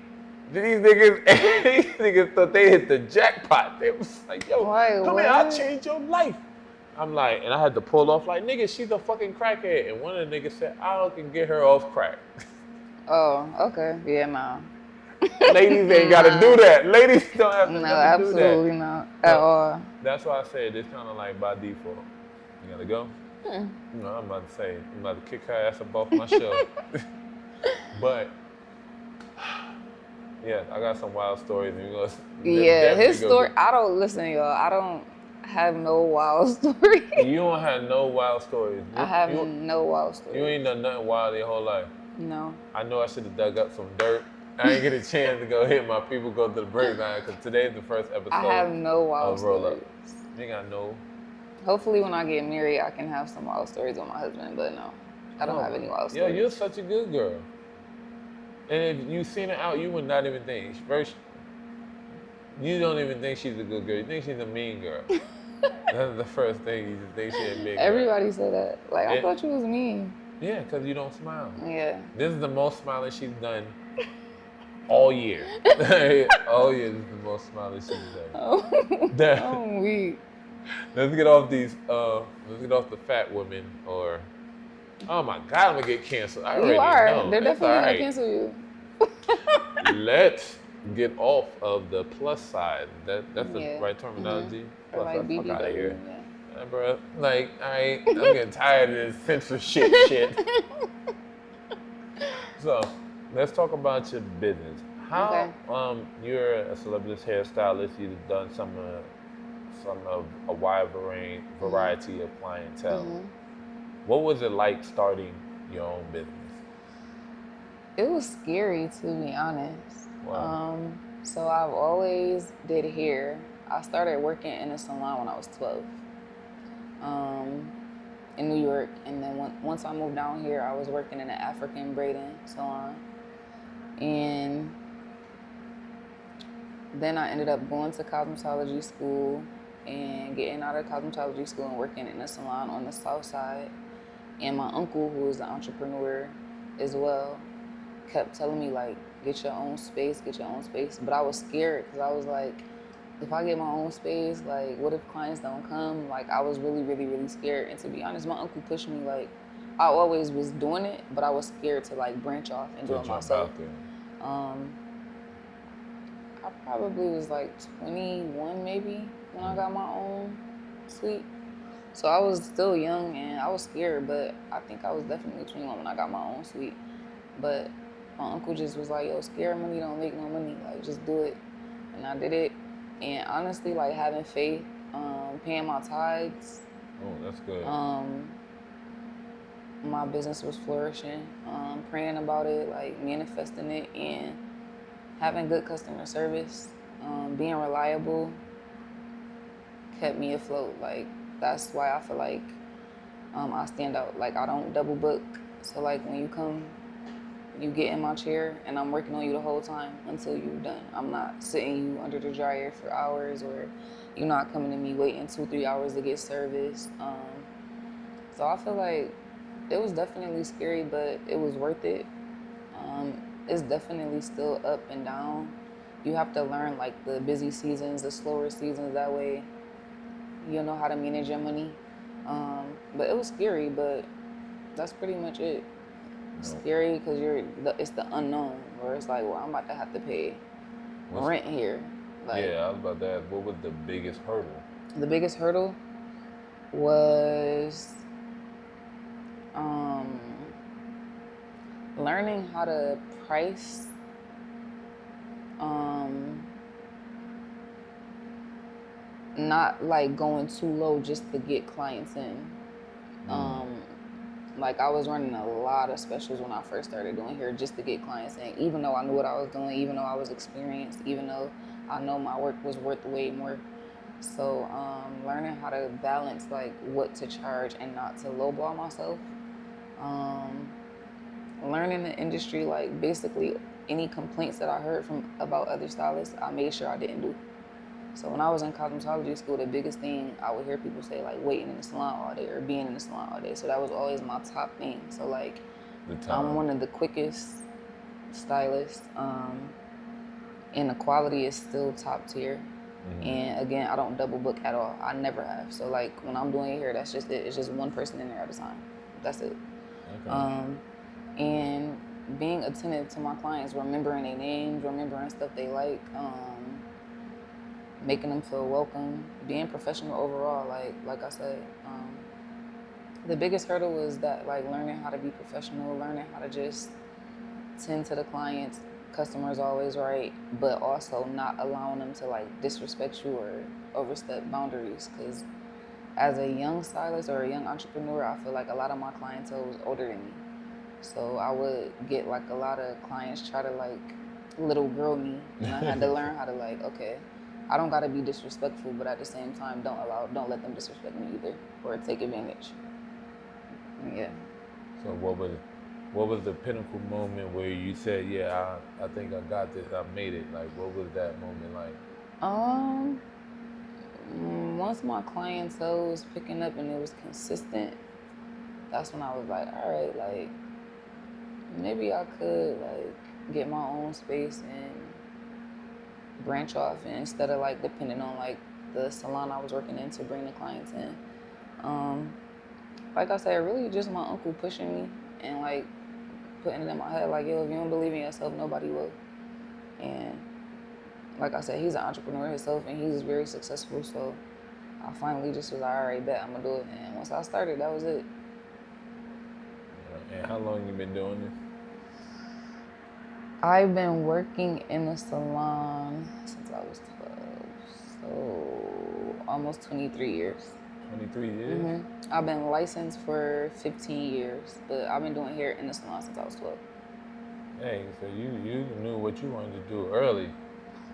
These niggas thought they hit the jackpot. They was like, yo, Wait, come here, I'll what? change your life. I'm like, and I had to pull off like, nigga, she's a fucking crackhead. And one of the niggas said, I can get her off crack. Oh, okay. Yeah, no. Ladies ain't gotta do that. Ladies don't have to No, never do that. absolutely not at all. That's why I said it's kind of like by default. You gotta go? No, I'm about to say, I'm about to kick her ass up off my show. But, yeah, I got some wild stories. And you're gonna Yeah, definitely his go story, get- I don't, listen, y'all, I don't have no wild story. You don't have no wild stories. I have you, no wild story. you ain't done nothing wild your whole life. No. I know I should have dug up some dirt. I ain't get a chance to go hit my people go to the breakdown because today's the first episode. I have no wild of Roll Up. stories. You got no. Hopefully when I get married, I can have some wild stories with my husband, but no. I don't have any wild Yo, stories. you're such a good girl. And if you seen her out, you would not even think. First, you don't even think she's a good girl. You think she's a mean girl. That's the first thing you just think she's a mean girl. Everybody said that. Like, I Yeah. thought you was mean. Yeah, because you don't smile. Yeah. This is the most smiling she's done all year. All year, this is the most smiling she's done. Oh, That- I'm weak. Let's get off these. Let's get off the fat women. Or, oh my God, I'm gonna get canceled. I already You are. know. They're It's definitely all going right. to cancel you. Let's get off of the plus side. That's the Yeah. right terminology. Or Plus like side. Fuck out of BBW. here, Yeah. bro. Like, I'm getting tired of this censorship shit. So, let's talk about your business. How you're a celebrity hairstylist. You've done some of a wide variety of clientele. What was it like starting your own business? It was scary, to be honest. Wow. So I've always did hair. I started working in a salon when I was 12 in New York. And then once I moved down here, I was working in an African braiding salon. And then I ended up going to cosmetology school and getting out of cosmetology school and working in a salon on the south side. And my uncle, who is an entrepreneur as well, kept telling me, like, get your own space. But I was scared because I was like, if I get my own space, like, what if clients don't come? Like, I was really, really, really scared. And to be honest, my uncle pushed me. Like, I always was doing it, but I was scared to, like, branch off and do it myself. I probably was like 21 maybe when I got my own suite. So I was still young and I was scared, but I think I was definitely 21 when I got my own suite. But my uncle just was like, yo, scared money don't make no money. Like, just do it. And I did it. And honestly, like, having faith, paying my tithes. Oh, that's good. My business was flourishing. Praying about it, like, manifesting it, and having good customer service, being reliable, kept me afloat. Like, that's why I feel like I stand out. Like, I don't double book. So, like, when you come, you get in my chair and I'm working on you the whole time until you're done. I'm not sitting you under the dryer for hours, or you're not coming to me waiting 2-3 hours to get service. So I feel like it was definitely scary, but it was worth it. It's definitely still up and down. You have to learn, like, the busy seasons, the slower seasons. That way you'll know how to manage your money. But it was scary, but that's pretty much it. Scary because it's the unknown, where it's like, well, I'm about to have to pay rent here. Like, yeah, I was about to ask, what was the biggest hurdle? The biggest hurdle was learning how to price, not like going too low just to get clients in. Like, I was running a lot of specials when I first started doing hair just to get clients in, even though I knew what I was doing, even though I was experienced, even though I know my work was worth way more. So learning how to balance like what to charge and not to lowball myself. Um, Learning the industry, like basically any complaints that I heard from about other stylists, I made sure I didn't do. So when I was in cosmetology school, the biggest thing I would hear people say like waiting in the salon all day or being in the salon all day. So that was always my top thing. So like I'm one of the quickest stylists, and the quality is still top tier. And again, I don't double book at all. I never have. So like when I'm doing hair, that's just it. It's just one person in there at a time. That's it. Okay. And being attentive to my clients, remembering their names, remembering stuff they like, making them feel welcome, being professional overall. Like I said, the biggest hurdle was that like learning how to be professional, learning how to just tend to the clients. Customers always right, but also not allowing them to like disrespect you or overstep boundaries. Because as a young stylist or a young entrepreneur, I feel like a lot of my clientele was older than me. So I would get like a lot of clients try to like little girl me, and I had to learn how to like, okay, I don't gotta be disrespectful, but at the same time, don't let them disrespect me either or take advantage. Yeah. So what was the pinnacle moment where you said, yeah, I think I got this, I made it? Like, what was that moment like? Once my clientele was picking up and it was consistent, that's when I was like, all right, like maybe I could like get my own space and branch off, and instead of like depending on like the salon I was working in to bring the clients in. Like I said, really just my uncle pushing me and like putting it in my head like, yo, if you don't believe in yourself, nobody will. And like I said, he's an entrepreneur himself and he's very successful, so I finally just was like, all right, bet I'm gonna do it. And once I started, that was it. And how long you been doing this? I've been working in the salon since I was 12, so almost 23 years. 23 years? I've been licensed for 15 years, but I've been doing hair in the salon since I was 12. Hey, so you knew what you wanted to do early.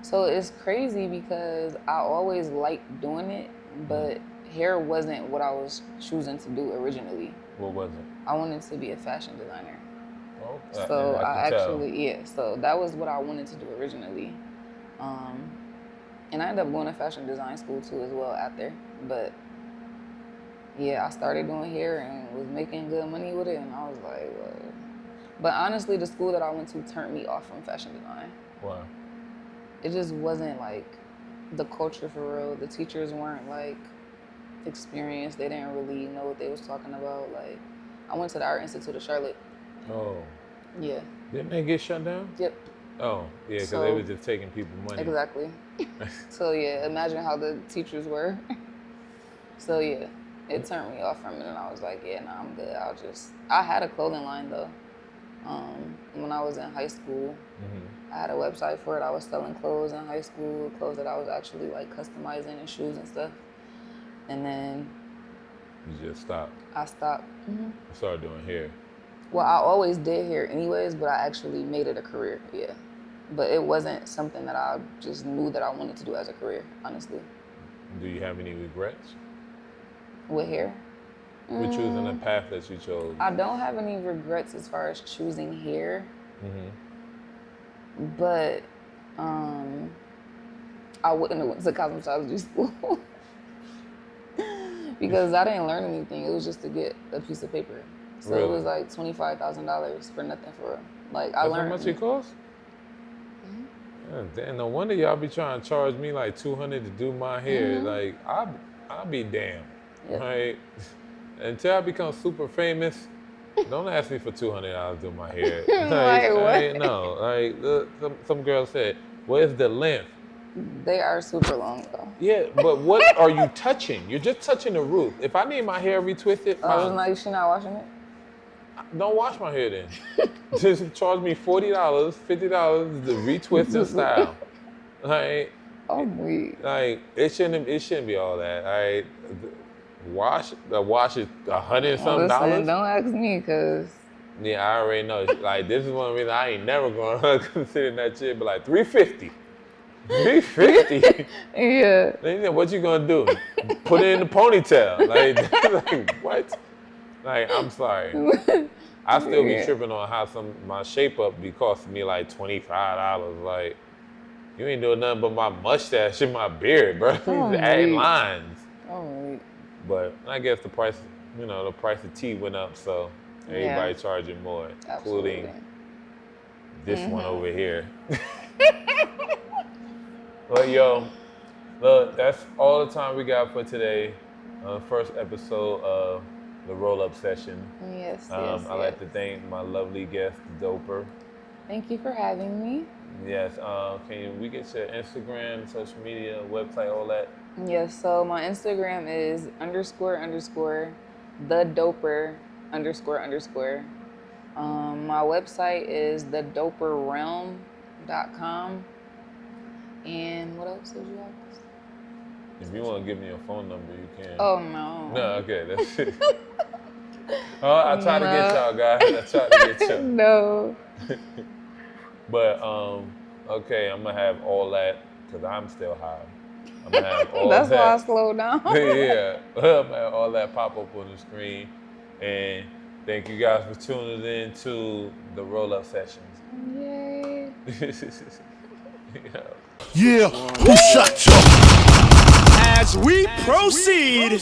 So it's crazy because I always liked doing it, but hair wasn't what I was choosing to do originally. What was it? I wanted to be a fashion designer. Oh, So I can tell. so that was what I wanted to do originally. And I ended up going to fashion design school too as well after. But yeah, I started doing hair and was making good money with it, and I was like, what? But honestly, the school that I went to turned me off from fashion design. Wow. It just wasn't like the culture for real. The teachers weren't like experienced. They didn't really know what they was talking about. Like, I went to the Art Institute of Charlotte. Oh. Yeah. Didn't they get shut down? Yep. Oh, yeah, because they was just taking people money. Exactly. So yeah, imagine how the teachers were. So yeah, it turned me off from it, and I was like, yeah, nah, I'm good. I had a clothing line though. When I was in high school, I had a website for it. I was selling clothes in high school, clothes that I was actually like customizing and shoes and stuff. And then You just stopped. I stopped. I started doing hair. Well, I always did hair anyways, but I actually made it a career, yeah. But it wasn't something that I just knew that I wanted to do as a career, honestly. Do you have any regrets With hair? with choosing the path that you chose? I don't have any regrets as far as choosing hair. But I wouldn't have went to cosmetology school because I didn't learn anything. It was just to get a piece of paper. So Really? It was like $25,000 for nothing for real. Like I That's learned. how much it cost? Yeah, damn, no wonder y'all be trying to charge me like $200 to do my hair. Like I'll be damned. Yep. Right? Until I become super famous, don't ask me for $200 to do my hair. Like what? No, like some girl said, what is the length? They are super long though. Yeah, but what are you touching? You're just touching the root. If I need my hair retwisted, She not washing it? don't wash my hair then. Just charge me $40, $50 to retwist and style. Like, I'm weak. like it shouldn't be all that. Right? The wash is $100 and something Listen, dollars. don't ask me, cause Yeah, I already know. Like this is one reason I ain't never gonna consider that shit, but like $350. Be 50. Yeah. What you gonna do? Put it in the ponytail? Like what? Like, I'm sorry. I still be tripping on how my shape up be costing me like $25. Like, you ain't doing nothing but my mustache and my beard, bro. Adding lines. Oh, But I guess the price, the price of tea went up, so everybody charging more, including this one over here. But yo, look, that's all the time we got for today. First episode of the roll-up session. Yes, I'd like to thank my lovely guest, DOPER. Thank you for having me. Yes. Can we get your Instagram, social media, website, all that? Yes. So my Instagram is __ the doper __. My website is thedoperrealm.com. And what else did you ask? If you want to give me your phone number, you can. Oh no. No. Okay. That's it. I try to get y'all, guys. I try to get y'all. No. But okay, I'm gonna have all that because I'm still high. I'm gonna have all That's that. why I slowed down. Yeah, I'm gonna have all that pop up on the screen. And thank you guys for tuning in to the roll-up sessions. Yay. Yeah, who shot you? As we proceed.